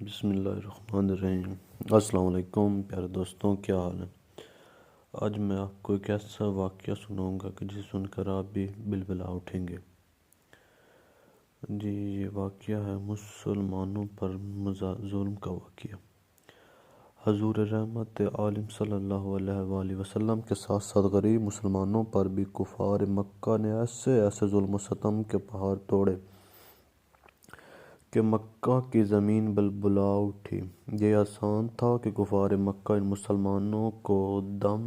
بسم اللہ الرحمن الرحیم۔ السلام علیکم پیارے دوستوں، کیا حال ہے؟ آج میں آپ کو ایک ایسا واقعہ سناؤں گا کہ جسے سن کر آپ بھی بلبلا اٹھیں گے۔ یہ واقعہ ہے مسلمانوں پر ظلم کا واقعہ۔ حضور رحمت عالم صلی اللہ علیہ وآلہ وسلم کے ساتھ ساتھ غریب مسلمانوں پر بھی کفار مکہ نے ایسے ظلم و ستم کے پہاڑ توڑے کہ مکہ کی زمین بلبلا اٹھی۔ یہ آسان تھا کہ کفار مکہ ان مسلمانوں کو دم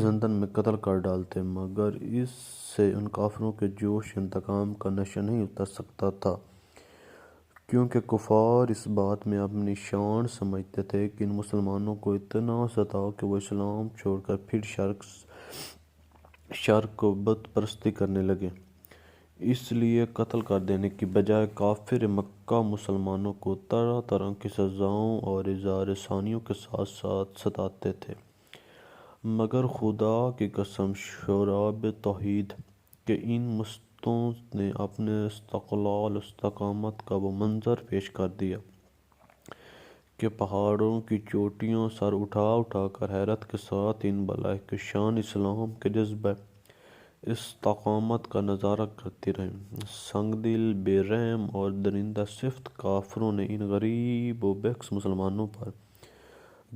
زندن میں قتل کر ڈالتے، مگر اس سے ان کافروں کے جوش انتقام کا نشہ نہیں اتر سکتا تھا، کیونکہ کفار اس بات میں اپنی شان سمجھتے تھے کہ ان مسلمانوں کو اتنا ستاؤ کہ وہ اسلام چھوڑ کر پھر شرک و بت پرستی کرنے لگے۔ اس لیے قتل کر دینے کی بجائے کافر مکہ مسلمانوں کو طرح طرح کی سزاؤں اور اظہار ثانیوں کے ساتھ ساتھ ستاتے تھے، مگر خدا کی قسم شراب توحید کہ ان مستوں نے اپنے استقلال و استقامت کا وہ منظر پیش کر دیا کہ پہاڑوں کی چوٹیوں سر اٹھا اٹھا کر حیرت کے ساتھ ان بالائے شان اسلام کے جذبہ استقامت کا نظارہ کرتی رہیں۔ سنگ دل، بے رحم اور درندہ صفت کافروں نے ان غریب و بکس مسلمانوں پر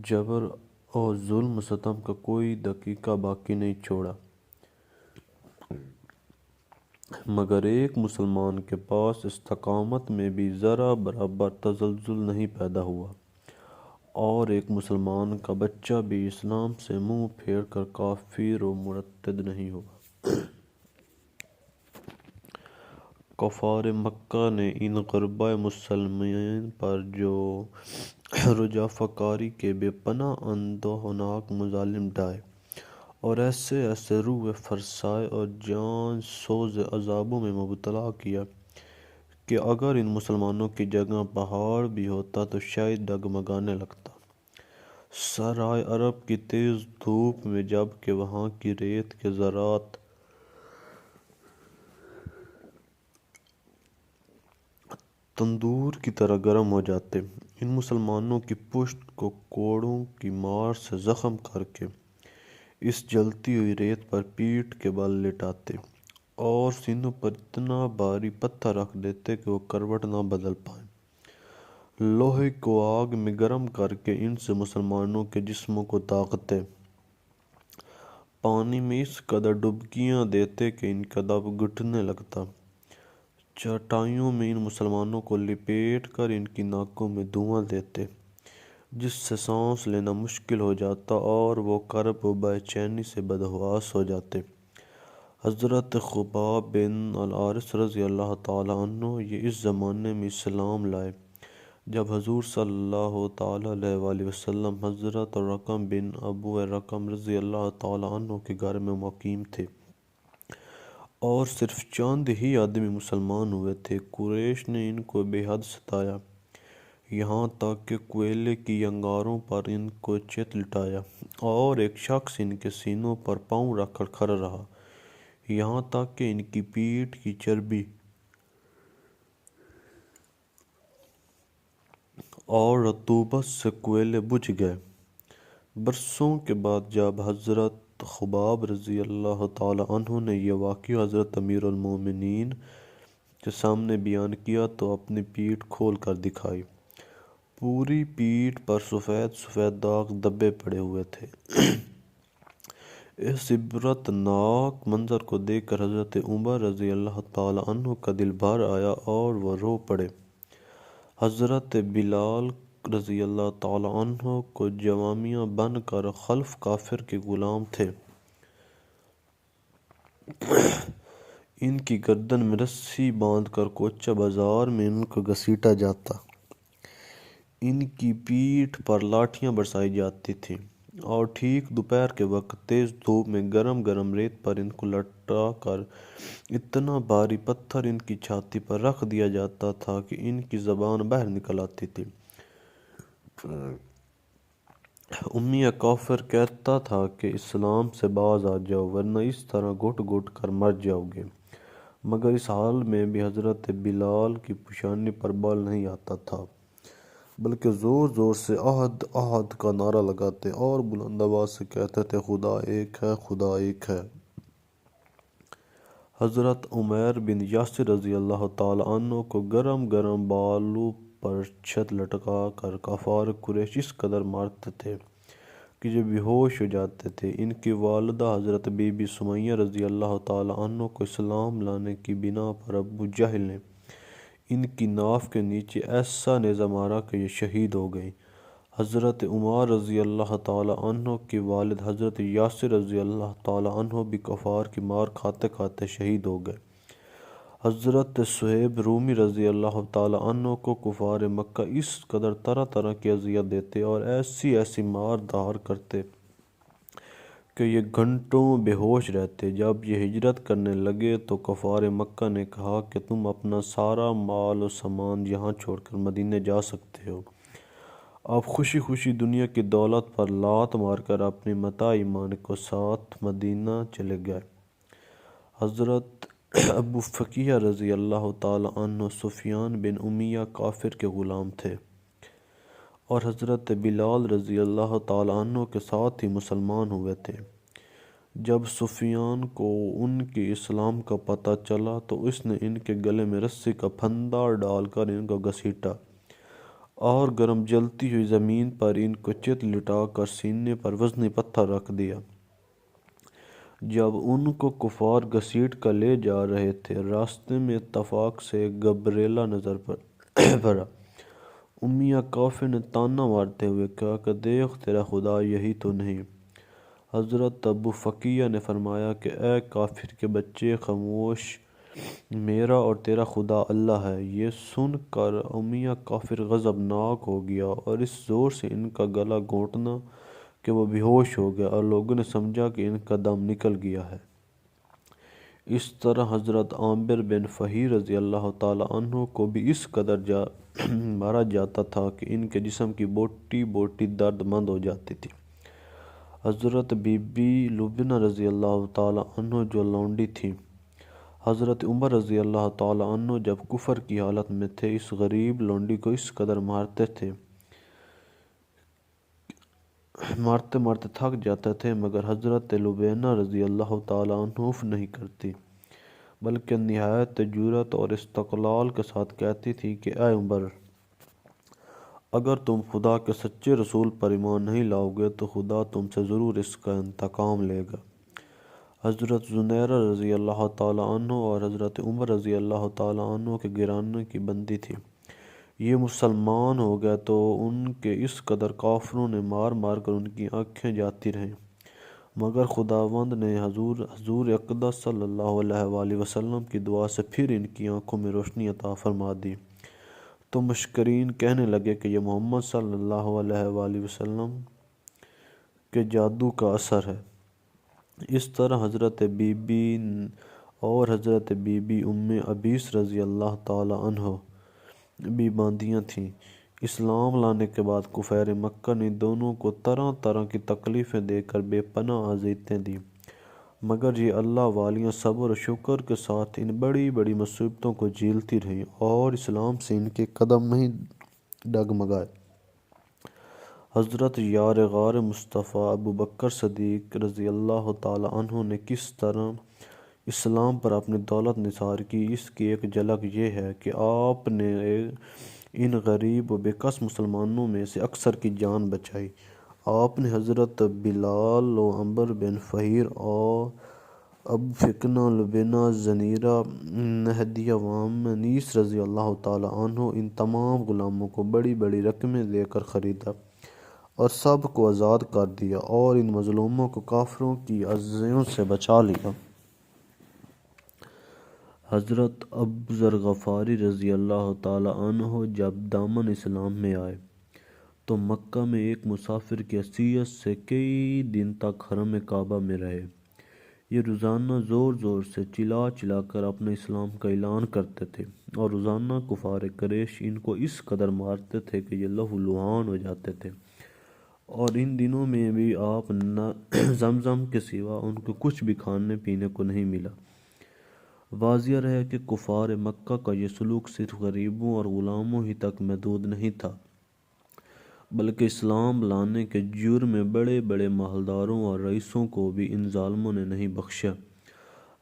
جبر اور ظلم و ستم کا کوئی دقیقہ باقی نہیں چھوڑا، مگر ایک مسلمان کے پاس استقامت میں بھی ذرا برابر تزلزل نہیں پیدا ہوا، اور ایک مسلمان کا بچہ بھی اسلام سے منہ پھیر کر کافر و مرتد نہیں ہوا۔ کفار مکہ نے ان غرباء مسلمین پر جو رجافہ کاری کے بے پناہ اندوہناک مظالم ڈھائے اور ایسے روح فرسائے اور جان سوز عذابوں میں مبتلا کیا کہ اگر ان مسلمانوں کی جگہ پہاڑ بھی ہوتا تو شاید ڈگمگانے لگتا۔ صحرائے عرب کی تیز دھوپ میں جب کہ وہاں کی ریت کے ذرات تندور کی طرح گرم ہو جاتے، ان مسلمانوں کی پشت کو کوڑوں کی مار سے زخم کر کے اس جلتی ہوئی ریت پر پیٹھ کے بل لٹاتے اور سینوں پر اتنا بھاری پتھر رکھ دیتے کہ وہ کروٹ نہ بدل پائیں۔ لوہے کو آگ میں گرم کر کے ان سے مسلمانوں کے جسموں کو داغتے، پانی میں اس قدر ڈبکیاں دیتے کہ ان کا دم گھٹنے لگتا، چٹائیوں میں ان مسلمانوں کو لپیٹ کر ان کی ناکوں میں دھواں دیتے جس سے سانس لینا مشکل ہو جاتا اور وہ کرب و بے چینی سے بدحواس ہو جاتے۔ حضرت خباب بن الارث رضی اللہ تعالیٰ عنہ یہ اس زمانے میں اسلام لائے جب حضور صلی اللہ تعالیٰ علیہ وآلہ وسلم حضرت رقم بن ابو رقم رضی اللہ تعالیٰ عنہ کے گھر میں مقیم تھے، اور صرف چند ہی آدمی مسلمان ہوئے تھے۔ قریش نے ان کو بے حد ستایا، یہاں تک کہ کوئلے کی انگاروں پر ان کو چت لٹایا اور ایک شخص ان کے سینوں پر پاؤں رکھ کر کھڑا رہا، یہاں تک کہ ان کی پیٹھ کی چربی اور رطوبت سے کوئلے بجھ گئے۔ برسوں کے بعد جب حضرت خباب رضی اللہ تعالیٰ عنہ نے یہ واقعہ حضرت امیر المومنین کے سامنے بیان کیا تو اپنی پیٹھ کھول کر دکھائی۔ پوری پیٹھ پر سفید سفید داغ دبے پڑے ہوئے تھے۔ اس عبرت ناک منظر کو دیکھ کر حضرت عمر رضی اللہ تعالیٰ عنہ کا دل بھر آیا اور وہ رو پڑے۔ حضرت بلال رضی اللہ تعالیٰ عنہ کو جوامیہ بن کر خلف کافر کے غلام تھے، ان کی گردن میں رسی باندھ کر کوچہ بازار میں ان کو گھسیٹا جاتا، ان کی پیٹھ پر لاٹھیاں برسائی جاتی تھیں اور ٹھیک دوپہر کے وقت تیز دھوپ میں گرم گرم ریت پر ان کو لٹا کر اتنا بھاری پتھر ان کی چھاتی پر رکھ دیا جاتا تھا کہ ان کی زبان باہر نکل آتی تھی۔ امیہ کافر کہتا تھا کہ اسلام سے باز آ جاؤ ورنہ اس طرح گھٹ گھٹ کر مر جاؤ گے، مگر اس حال میں بھی حضرت بلال کی پیشانی پر بال نہیں آتا تھا۔ بلکہ زور زور سے عہد عہد کا نعرہ لگاتے اور بلند آواز سے کہتے تھے خدا ایک ہے، خدا ایک ہے۔ حضرت عمیر بن یاسر رضی اللہ تعالیٰ عنہ کو گرم گرم بالوں پر چھت لٹکا کر کفار قریش اس قدر مارتے تھے کہ یہ بے ہوش ہو جاتے تھے۔ ان کی والدہ حضرت بی بی سمیہ رضی اللہ تعالیٰ عنہ کو اسلام لانے کی بنا پر ابو جہل نے ان کی ناف کے نیچے ایسا نیزہ مارا کہ یہ شہید ہو گئیں۔ حضرت عمر رضی اللہ تعالیٰ عنہ کے والد حضرت یاسر رضی اللہ تعالیٰ عنہ بھی کفار کی مار کھاتے کھاتے شہید ہو گئے۔ حضرت صہیب رومی رضی اللہ تعالیٰ عنہ کو کفار مکہ اس قدر طرح طرح کی اذیت دیتے اور ایسی ایسی مار دھار کرتے کہ یہ گھنٹوں بے ہوش رہتے۔ جب یہ ہجرت کرنے لگے تو کفار مکہ نے کہا کہ تم اپنا سارا مال و سامان یہاں چھوڑ کر مدینے جا سکتے ہو۔ آپ خوشی خوشی دنیا کی دولت پر لات مار کر اپنی متاع ایمان کو ساتھ مدینہ چلے گئے۔ حضرت ابو فقیہ رضی اللہ تعالیٰ عنہ سفیان بن امیہ کافر کے غلام تھے اور حضرت بلال رضی اللہ تعالیٰ عنہ کے ساتھ ہی مسلمان ہوئے تھے۔ جب سفیان کو ان کے اسلام کا پتہ چلا تو اس نے ان کے گلے میں رسی کا پھندا ڈال کر ان کو گھسیٹا اور گرم جلتی ہوئی زمین پر ان کو چت لٹا کر سینے پر وزنی پتھر رکھ دیا۔ جب ان کو کفار گھسیٹ کر لے جا رہے تھے، راستے میں اتفاق سے ایک گبریلا نظر پڑا۔ امیہ کافر نے طعنہ مارتے ہوئے کہا کہ دیکھ تیرا خدا یہی تو نہیں؟ حضرت ابو فقیہ نے فرمایا کہ اے کافر کے بچے خاموش، میرا اور تیرا خدا اللہ ہے۔ یہ سن کر امیہ کافر غضبناک ہو گیا اور اس زور سے ان کا گلا گھونٹنا کہ وہ بے ہوش ہو گیا اور لوگوں نے سمجھا کہ ان کا دم نکل گیا ہے۔ اس طرح حضرت عامر بن فہیر رضی اللہ تعالیٰ عنہ کو بھی اس قدر مارا جاتا تھا کہ ان کے جسم کی بوٹی بوٹی درد مند ہو جاتی تھی۔ حضرت بی بی لبنہ رضی اللہ تعالیٰ عنہ جو لونڈی تھیں، حضرت عمر رضی اللہ تعالیٰ عنہ جب کفر کی حالت میں تھے اس غریب لونڈی کو اس قدر مارتے تھک جاتے تھے، مگر حضرت لبنہ رضی اللہ تعالیٰ عنہ اف نہیں کرتی بلکہ نہایت جرأت اور استقلال کے ساتھ کہتی تھی کہ اے عمر، اگر تم خدا کے سچے رسول پر ایمان نہیں لاؤ گے تو خدا تم سے ضرور اس کا انتقام لے گا۔ حضرت زنیرہ رضی اللہ تعالیٰ عنہ اور حضرت عمر رضی اللہ تعالیٰ عنہ کے گھرانے کی بندی تھی۔ یہ مسلمان ہو گئے تو ان کے اس قدر کافروں نے مار مار کر ان کی آنکھیں جاتی رہیں، مگر خداوند نے حضور اقدس صلی اللہ علیہ وآلہ وسلم کی دعا سے پھر ان کی آنکھوں میں روشنی عطا فرما دی تو مشکرین کہنے لگے کہ یہ محمد صلی اللہ علیہ وآلہ وسلم کے جادو کا اثر ہے۔ اس طرح حضرت بی بی اور حضرت بی بی ام عبیس رضی اللہ تعالیٰ عنہ بھی باندیاں تھیں۔ اسلام لانے کے بعد کفار مکہ نے دونوں کو طرح طرح کی تکلیفیں دے کر بے پناہ اذیتیں دیں، مگر یہ اللہ والیاں صبر و شکر کے ساتھ ان بڑی بڑی مصیبتوں کو جھیلتی رہیں اور اسلام سے ان کے قدم نہیں ڈگمگائے۔ حضرت یار غار مصطفیٰ ابو بکر صدیق رضی اللہ تعالیٰ عنہ نے کس طرح اسلام پر اپنی دولت نثار کی، اس کی ایک جھلک یہ ہے کہ آپ نے ان غریب و بے کس مسلمانوں میں سے اکثر کی جان بچائی۔ آپ نے حضرت بلال و عمر بن فہیر اور ابو فقیہ لبنہ زنیرہ نہدیہ وام انیس رضی اللہ تعالیٰ عنہ ان تمام غلاموں کو بڑی بڑی رقمیں دے کر خریدا اور سب کو آزاد کر دیا اور ان مظلوموں کو کافروں کی عزیوں سے بچا لیا۔ حضرت ابو ذر غفاری رضی اللہ تعالیٰ عنہ جب دامن اسلام میں آئے تو مکہ میں ایک مسافر کی حیثیت سے کئی دن تک حرم کعبہ میں رہے۔ یہ روزانہ زور زور سے چلا چلا کر اپنے اسلام کا اعلان کرتے تھے اور روزانہ کفار قریش ان کو اس قدر مارتے تھے کہ یہ لہو لہان ہو جاتے تھے، اور ان دنوں میں بھی آپ زمزم کے سوا ان کو کچھ بھی کھانے پینے کو نہیں ملا۔ واضح رہے کہ کفار مکہ کا یہ سلوک صرف غریبوں اور غلاموں ہی تک محدود نہیں تھا، بلکہ اسلام لانے کے جرم میں بڑے بڑے مالداروں اور رئیسوں کو بھی ان ظالموں نے نہیں بخشا۔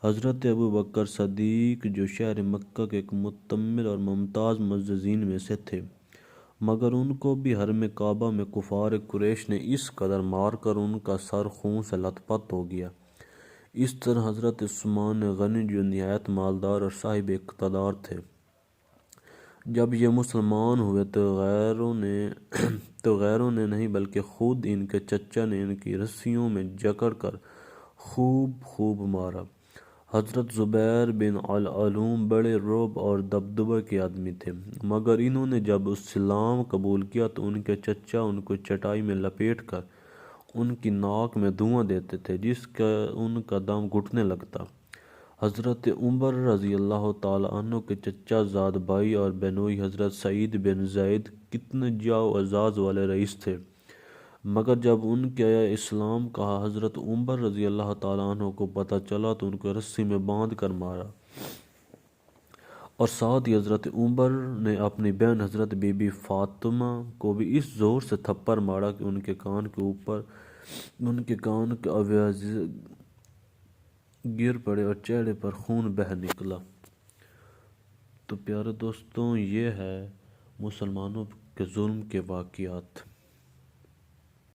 حضرت ابو بکر صدیق جو شہر مکہ کے ایک متمل اور ممتاز معززین میں سے تھے، مگر ان کو بھی حرم کعبہ میں کفار قریش نے اس قدر مار کر ان کا سر خون سے لت پت ہو گیا۔ اس طرح حضرت عثمان غنی جو نہایت مالدار اور صاحب اقتدار تھے، جب یہ مسلمان ہوئے تو غیروں نے نہیں بلکہ خود ان کے چچا نے ان کی رسیوں میں جکڑ کر خوب مارا۔ حضرت زبیر بن العوام بڑے رعب اور دبدبے کے آدمی تھے، مگر انہوں نے جب اسلام قبول کیا تو ان کے چچا ان کو چٹائی میں لپیٹ کر ان کی ناک میں دھواں دیتے تھے، جس کا ان کا دم گھٹنے لگتا۔ حضرت عمر رضی اللہ تعالیٰ عنہ کے چچا زاد بھائی اور بینوئی حضرت سعید بن زید کتنے جاؤ اعزاز والے رئیس تھے، مگر جب ان کے اسلام کا حضرت عمر رضی اللہ تعالیٰ عنہ کو پتہ چلا تو ان کو رسی میں باندھ کر مارا، اور ساتھ ہی حضرت عمر نے اپنی بہن حضرت بی بی فاطمہ کو بھی اس زور سے تھپڑ مارا کہ ان کے کان کے اویزے گر پڑے اور چہرے پر خون بہہ نکلا۔ تو پیارے دوستوں، یہ ہے مسلمانوں کے ظلم کے واقعات۔